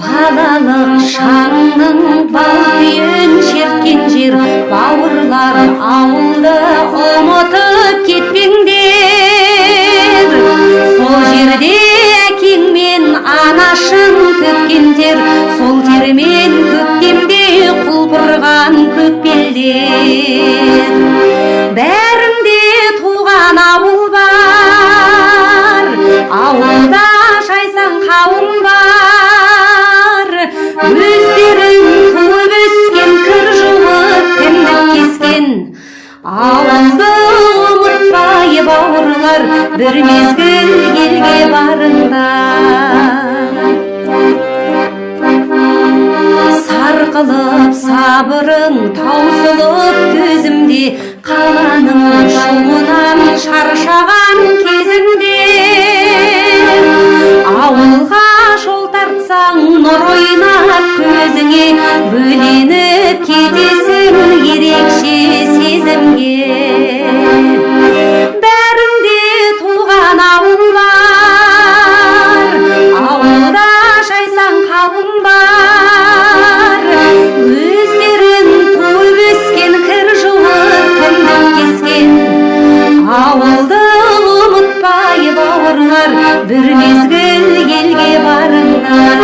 Балалық шаңның байын шерткен жер, бауырлар ауылды ұмытып кетпеңдер. Сол жерде әкең мен анашың төккендер, сол жермен көктемде құлпырған көкбелдер. Бәрінде туған ауыл бар, ауылда жайсаң қауым бар. Өздерің туып өскен, кір жуып кіндік кескен. Ауылды ұмытпай бауырлар, бір мезгіл елге барыңдар. Сарқылып сабырың, таусылып төзімде, қаланың шуынан шаршаған кезіңде. Ауылға жол тартсаң, нұр ойнап көзіңе, бөленіп кетесің ерекше сезімге. Бәрінде туған ауыл бар, ауылда жайсаң қауым бар. Өздерің туып өскен, кір жуып кіндік кескен. Ауылды ұмытпай бауырлар, бір мезгіл елге барыңдар.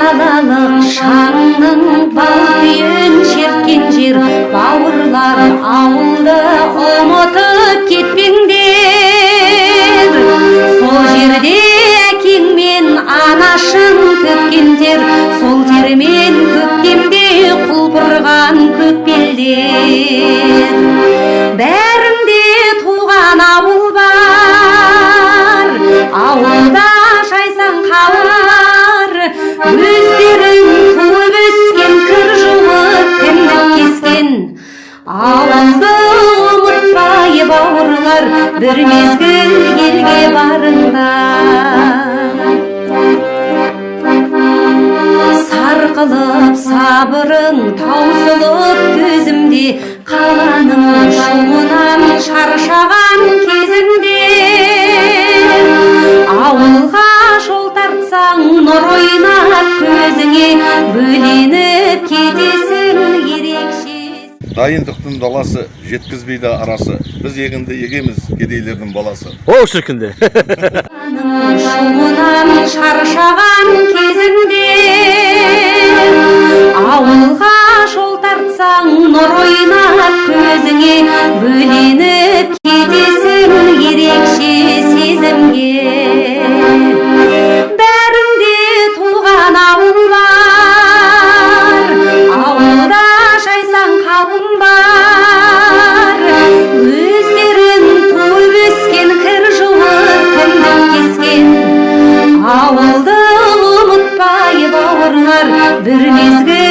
Балалық шаңның байын шерткен жер, бауырлар ауылды ұмытып кетпеңдер. Сол жерде әкең мен анашың төккендер, сол жермен көктемде құлпырған көкбелдер. Бәрінде туған ауыл бар, ауылда жайсаң қауым бар. Өздерің туып өскен, кір жуып кіндік кескен. Ауылды ұмытпай бауырлар, бір мезгіл елге барыңдар. Сарқылып сабырың, таусылып төзімде, қаланың шуынан шаршаған кезіңде. Ауылға жол тартсаң, нұр ойнап көзіңе, бөленіп кетесің ерекше. Дайындықтың даласы, жеткізбейді арасы. Біз егінді егеміз, кедейлердің баласы. О, шіркінді. Шуынан шаршаған кезіңде. Ауылға жол тартсаң, нұр ойнап көзіңе, бөленіп кетесің ерекше сезімге. Бәрінде туған ауыл бар, ауылда жайсаң қауым бар. Өздерің туып өскен, кір жуып кіндік кескен. Ауылды ұмытпай бауырлар, бір мезгіл